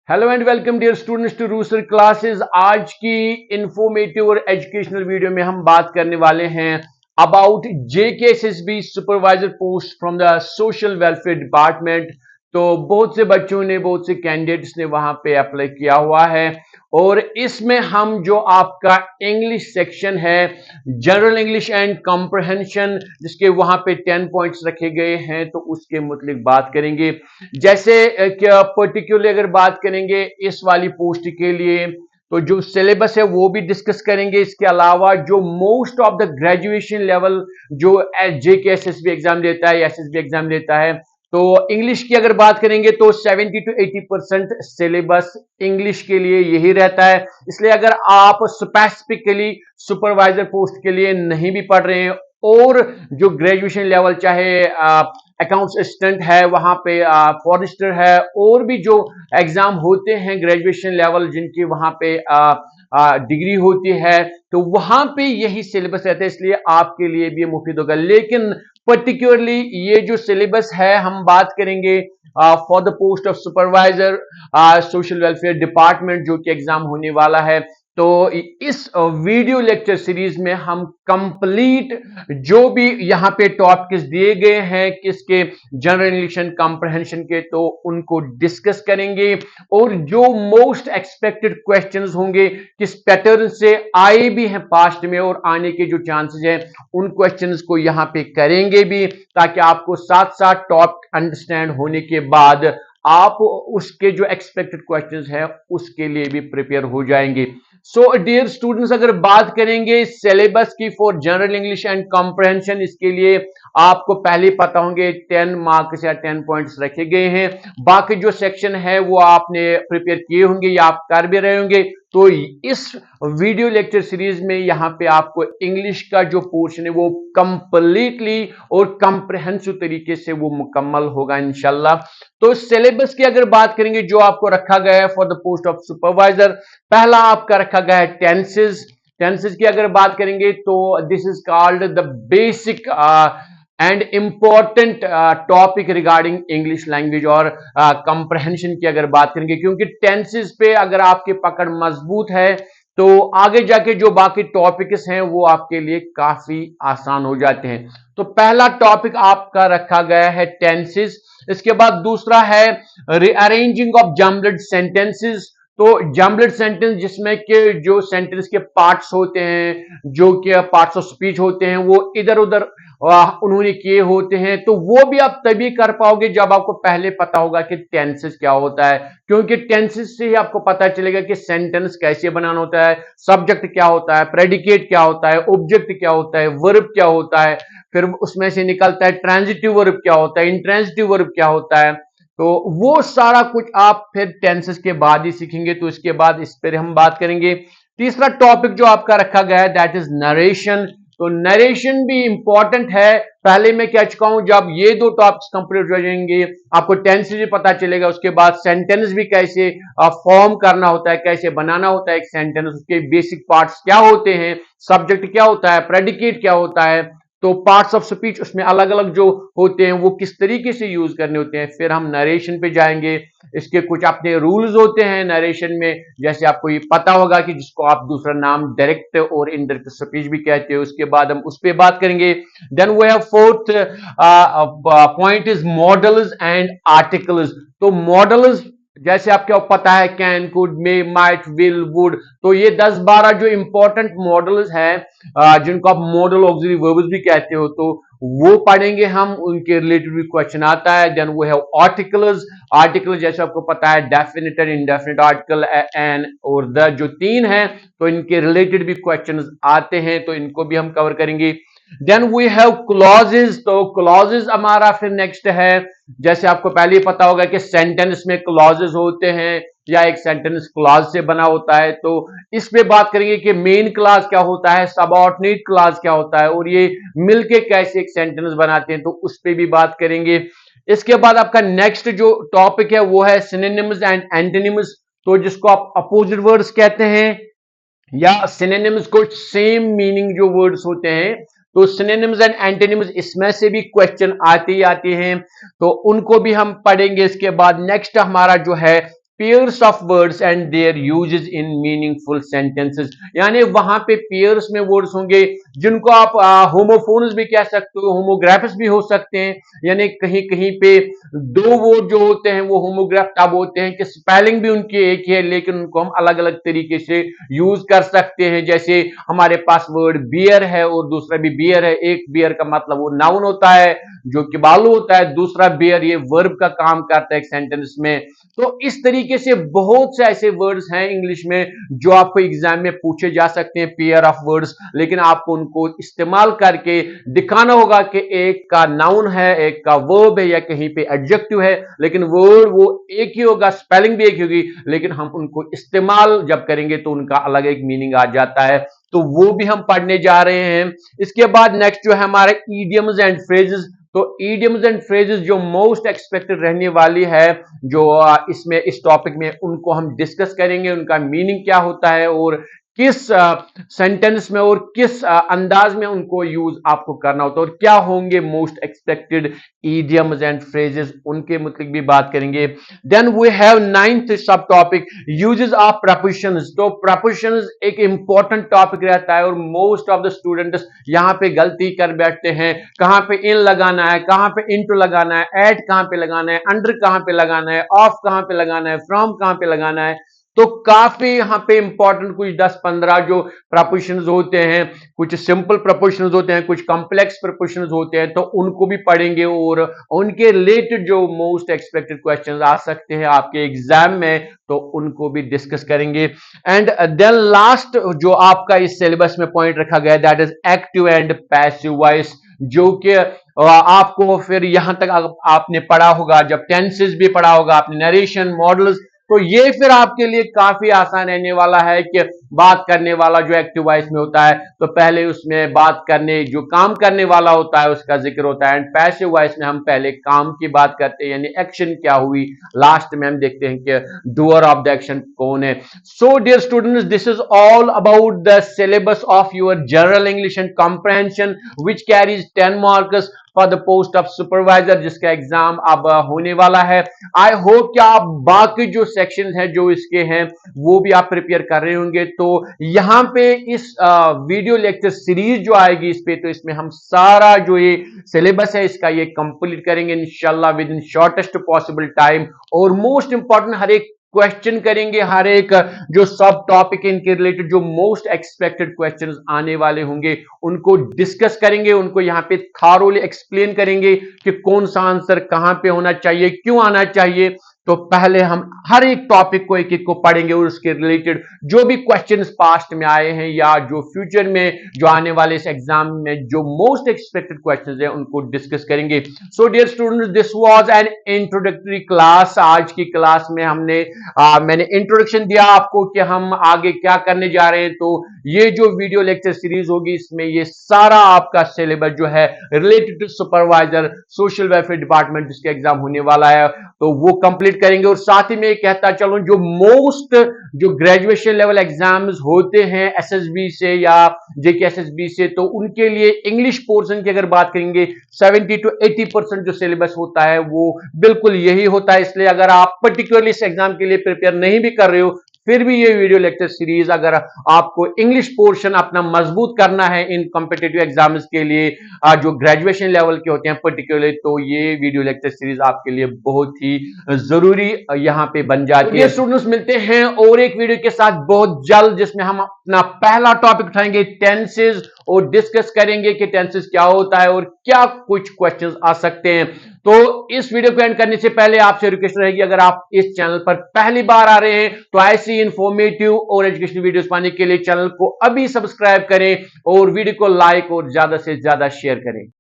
Hello and welcome dear students to रूसर classes. आज की इंफॉर्मेटिव और एजुकेशनल वीडियो में हम बात करने वाले हैं about JKSSB supervisor post from the social welfare department. तो बहुत से बच्चों ने, बहुत से कैंडिडेट्स ने वहां पे अप्लाई किया हुआ है और इसमें हम जो आपका इंग्लिश सेक्शन है, जनरल इंग्लिश एंड कॉम्प्रहेंशन, जिसके वहां पे 10 पॉइंट्स रखे गए हैं, तो उसके मुतालिक बात करेंगे। जैसे क्या पर्टिकुलरली अगर बात करेंगे इस वाली पोस्ट के लिए, तो जो सिलेबस है वो भी डिस्कस करेंगे। इसके अलावा जो most of the graduation level जो जेकेएसएसबी एग्जाम देता है, एसएसबी एग्जाम देता है, तो इंग्लिश की अगर बात करेंगे तो 70 to 80% सिलेबस इंग्लिश के लिए यही रहता है। इसलिए अगर आप स्पेसिफिकली सुपरवाइजर पोस्ट के लिए नहीं भी पढ़ रहे हैं और जो ग्रेजुएशन लेवल चाहे अकाउंट्स असिस्टेंट है, वहां पे फॉरेस्टर है, और भी जो एग्जाम होते हैं ग्रेजुएशन लेवल जिनकी वहां पे डिग्री होती है, तो वहां पे यही सिलेबस रहता है। इसलिए आपके लिए भी मुफीद होगा। लेकिन पर्टिकुलरली ये जो सिलेबस है हम बात करेंगे for the post of supervisor social welfare department, जो कि एग्जाम होने वाला है। तो इस वीडियो लेक्चर सीरीज में हम कंप्लीट जो भी यहां पे टॉपिक्स दिए गए हैं किसके, जनरल इंग्लिश एंड कॉम्प्रहेंशन के, तो उनको डिस्कस करेंगे। और जो मोस्ट एक्सपेक्टेड क्वेश्चंस होंगे, किस पैटर्न से आए भी हैं पास्ट में और आने के जो चांसेस हैं, उन क्वेश्चंस को यहां पे करेंगे भी, ताकि आपको साथ साथ टॉपिक अंडरस्टैंड होने के बाद आप उसके जो एक्सपेक्टेड क्वेश्चंस हैं उसके लिए भी प्रिपेयर हो जाएंगे। सो डियर स्टूडेंट्स, अगर बात करेंगे सिलेबस की for general English and comprehension, इसके लिए आपको पहले पता होंगे 10 मार्क्स या 10 पॉइंट्स रखे गए हैं। बाकी जो सेक्शन है वो आपने प्रिपेयर किए होंगे या आप कर भी रहे होंगे। तो इस वीडियो लेक्चर सीरीज में यहां पे आपको इंग्लिश का जो पोर्शन है वो कंप्लीटली और कंप्रहेंसिव तरीके से वो मुकम्मल होगा इंशाल्लाह। तो सिलेबस की अगर बात करेंगे जो आपको रखा गया है for the post of supervisor, पहला आपका रखा गया है टेंसेस। टेंसेस की अगर बात करेंगे तो this is called the basic and important topic regarding English language और कंप्रहेंशन की अगर बात करेंगे, क्योंकि टेंसेस पे अगर आपकी पकड़ मजबूत है तो आगे जाके जो बाकी टॉपिक्स हैं वो आपके लिए काफी आसान हो जाते हैं। तो पहला टॉपिक आपका रखा गया है टेंसेस। इसके बाद दूसरा है रीअरेंजिंग ऑफ जम्बल्ड सेंटेंसेस। तो जम्बल्ड सेंटेंस जिसमें के जो सेंटेंस के पार्ट्स होते हैं, जो कि पार्ट्स ऑफ स्पीच होते हैं, वो इधर उधर उन्होंने किए होते हैं, तो वो भी आप तभी कर पाओगे जब आपको पहले पता होगा कि टेंसेस क्या होता है। क्योंकि टेंसेस से ही आपको पता चलेगा कि सेंटेंस कैसे बनाना होता है, सब्जेक्ट क्या होता है, प्रेडिकेट क्या होता है, ऑब्जेक्ट क्या होता है, वर्ब क्या होता है, फिर उसमें से निकलता है ट्रांजिटिव वर्ब क्या होता है, इंट्रांजिटिव वर्ब क्या होता है। तो वो सारा कुछ आप फिर टेंसेस के बाद ही सीखेंगे। तो इसके बाद इस पर हम बात करेंगे। तीसरा टॉपिक जो आपका रखा गया है दैट इज नरेशन। तो नरेशन भी इंपॉर्टेंट है। पहले मैं कह चुका हूं, जब ये दो टॉपिक्स कंप्लीट हो जाएंगे आपको टेंसेस भी पता चलेगा, उसके बाद सेंटेंस भी कैसे फॉर्म करना होता है, कैसे बनाना होता है एक सेंटेंस, उसके बेसिक पार्ट्स क्या होते हैं, सब्जेक्ट क्या होता है, प्रेडिकेट क्या होता है, तो पार्ट्स ऑफ स्पीच उसमें अलग अलग जो होते हैं वो किस तरीके से यूज करने होते हैं। फिर हम नरेशन पे जाएंगे। इसके कुछ अपने रूल्स होते हैं नरेशन में, जैसे आपको ये पता होगा कि जिसको आप दूसरा नाम डायरेक्ट और इनडायरेक्ट स्पीच भी कहते हो। उसके बाद हम उस पर बात करेंगे। Then we have fourth point is modals and articles. तो मॉडल्स जैसे आपको पता है can, could, may, might, will, would, तो ये 10-12 जो इंपॉर्टेंट मॉडल्स हैं जिनको आप मॉडल ऑक्सिलरी वर्ब्स भी कहते हो, तो वो पढ़ेंगे हम, उनके रिलेटेड भी क्वेश्चन आता है। देन वो है आर्टिकल्स। आर्टिकल जैसे आपको पता है डेफिनेट, इंडेफिनेट आर्टिकल, एन और द, जो 3 हैं, तो इनके रिलेटेड भी क्वेश्चन आते हैं, तो इनको भी हम कवर करेंगे। Then we have clauses. तो क्लॉजेस हमारा फिर नेक्स्ट है। जैसे आपको पहले ही पता होगा कि सेंटेंस में क्लॉजेस होते हैं या एक सेंटेंस क्लॉज से बना होता है, तो इस पे बात करेंगे कि मेन क्लॉज क्या होता है, सबऑर्डिनेट क्लॉज क्या होता है, और ये मिलके कैसे एक सेंटेंस बनाते हैं, तो उस पे भी बात करेंगे। इसके बाद आपका नेक्स्ट जो टॉपिक है वो है सिनोनिम्स एंड एंटोनिम्स। तो जिसको आप अपोजिट वर्ड्स कहते हैं, या सिनोनिम्स को सेम मीनिंग जो वर्ड्स होते हैं, तो सिनोनिम्स एंड एंटोनिम्स इसमें से भी क्वेश्चन आते ही आते हैं, तो उनको भी हम पढ़ेंगे। इसके बाद नेक्स्ट हमारा जो है pairs of words and there uses in meaningful sentences, यानी वहां पे पेयर्स में वर्ड्स होंगे जिनको आप होमोफोन्स भी कह सकते हो, होमोग्राफस भी हो सकते हैं, यानी कहीं कहीं पे दो वर्ड जो होते हैं वो होमोग्राफ तब होते हैं कि स्पेलिंग भी उनकी एक ही है लेकिन उनको हम अलग अलग तरीके से यूज कर सकते हैं। जैसे हमारे पास वर्ड बियर है और दूसरा भी बियर है, एक बियर का मतलब वो नाउन होता है जो कि बालू होता है, दूसरा बियर ये वर्ब का काम करता है एक सेंटेंस में। तो इस तरीके से बहुत से ऐसे वर्ड्स हैं इंग्लिश में जो आपको एग्जाम में पूछे जा सकते हैं, पेयर ऑफ वर्ड्स, लेकिन आपको उनको इस्तेमाल करके दिखाना होगा कि एक का नाउन है, एक का वर्ब है या कहीं पे एडजेक्टिव है, लेकिन वर्ड वो एक ही होगा, स्पेलिंग भी एक ही होगी, लेकिन हम उनको इस्तेमाल जब करेंगे तो उनका अलग एक मीनिंग आ जाता है। तो वो भी हम पढ़ने जा रहे हैं। इसके बाद नेक्स्ट जो है हमारे ईडियम्स एंड फ्रेजेस। तो ईडियम्स एंड फ्रेजेस जो मोस्ट एक्सपेक्टेड रहने वाली है, जो इसमें इस टॉपिक में उनको हम डिस्कस करेंगे, उनका मीनिंग क्या होता है और किस सेंटेंस में और किस अंदाज में उनको यूज आपको करना होता है और क्या होंगे most expected idioms and phrases, उनके मतलब भी बात करेंगे। देन वी हैव नाइन्थ सब टॉपिक यूजेस ऑफ प्रपोजिशंस। तो प्रपोजिशंस एक इंपॉर्टेंट टॉपिक रहता है और मोस्ट ऑफ द स्टूडेंट्स यहां पे गलती कर बैठते हैं, कहां पे इन लगाना है, कहां पे इनटू लगाना है, एट कहां पे लगाना है, अंडर कहां पे लगाना है, ऑफ कहां पे लगाना है, फ्रॉम कहां पे लगाना है। तो काफी यहां पे इंपॉर्टेंट कुछ 10-15 जो प्रपोजिशंस होते हैं, कुछ सिंपल प्रपोजिशंस होते हैं, कुछ कॉम्प्लेक्स प्रपोजिशंस होते हैं, तो उनको भी पढ़ेंगे और उनके रिलेटेड जो मोस्ट एक्सपेक्टेड क्वेश्चंस आ सकते हैं आपके एग्जाम में, तो उनको भी डिस्कस करेंगे। एंड देन लास्ट जो आपका इस सिलेबस में पॉइंट रखा गया that is active and passive voice, जो कि आपको फिर यहां तक आपने पढ़ा होगा, जब टेंसेस भी पढ़ा होगा आपने, नरेशन मॉडल्स, तो ये फिर आपके लिए काफी आसान रहने वाला है कि बात करने वाला जो एक्टिव वॉइस में होता है तो पहले उसमें बात करने जो काम करने वाला होता है उसका जिक्र होता है, एंड पैसिव वॉइस में हम पहले काम की बात करते हैं यानी एक्शन क्या हुई, लास्ट में हम देखते हैं कि डूअर ऑफ द एक्शन कौन है। So dear students, this is all about the syllabus of your general English and comprehension which carries 10 marks for the post of supervisor, जिसका एग्जाम अब होने वाला है। आई होप कि आप बाकी जो सेक्शन है जो इसके हैं वो भी आप प्रिपेयर कर रहे होंगे। तो यहां पे इस वीडियो लेक्चर सीरीज जो आएगी इस पे, तो इसमें हम सारा जो ये सिलेबस है इसका ये कंप्लीट करेंगे इंशाल्लाह with in shortest possible time, और मोस्ट इंपॉर्टेंट हर एक क्वेश्चन करेंगे, हर एक जो सब टॉपिक इनके रिलेटेड जो मोस्ट एक्सपेक्टेड क्वेश्चंस आने वाले होंगे उनको डिस्कस करेंगे, उनको यहां पे थारोली एक्सप्लेन करेंगे कि कौन सा आंसर कहां पे होना चाहिए, क्यों आना चाहिए। तो पहले हम हर एक टॉपिक को एक एक को पढ़ेंगे और उसके रिलेटेड जो भी क्वेश्चंस पास्ट में आए हैं या जो फ्यूचर में जो आने वाले इस एग्जाम में जो मोस्ट एक्सपेक्टेड क्वेश्चंस हैं उनको डिस्कस करेंगे। So dear students, this was an introductory class. आज की क्लास में मैंने इंट्रोडक्शन दिया आपको कि हम आगे क्या करने जा रहे हैं। तो ये जो वीडियो लेक्चर सीरीज होगी इसमें ये सारा आपका सिलेबस जो है related to supervisor social welfare department जिसका एग्जाम होने वाला है तो वो कंप्लीट करेंगे। और साथ ही में कहता चलूं जो मोस्ट जो ग्रेजुएशन लेवल एग्जाम्स होते हैं एसएसबी से या जेकेएसएसबी से, तो उनके लिए इंग्लिश पोर्शन की अगर बात करेंगे 70 to 80% जो सिलेबस होता है वो बिल्कुल यही होता है। इसलिए अगर आप पर्टिकुलरली इस एग्जाम के लिए प्रिपेयर नहीं भी कर रहे हो फिर भी ये वीडियो लेक्चर सीरीज अगर आपको इंग्लिश पोर्शन अपना मजबूत करना है इन कॉम्पिटिटिव एग्जाम्स के लिए जो ग्रेजुएशन लेवल के होते हैं पर्टिकुलरली, तो ये वीडियो लेक्चर सीरीज आपके लिए बहुत ही जरूरी यहां पे बन जाती है। स्टूडेंट्स मिलते हैं और एक वीडियो के साथ बहुत जल्द जिसमें हम अपना पहला टॉपिक उठाएंगे टेंसेस और डिस्कस करेंगे कि टेंसेस क्या होता है और क्या कुछ क्वेश्चंस आ सकते हैं। तो इस वीडियो को एंड करने से पहले आपसे रिक्वेस्ट रहेगी अगर आप इस चैनल पर पहली बार आ रहे हैं तो ऐसी इंफॉर्मेटिव और एजुकेशनल वीडियोस पाने के लिए चैनल को अभी सब्सक्राइब करें और वीडियो को लाइक और ज्यादा से ज्यादा शेयर करें।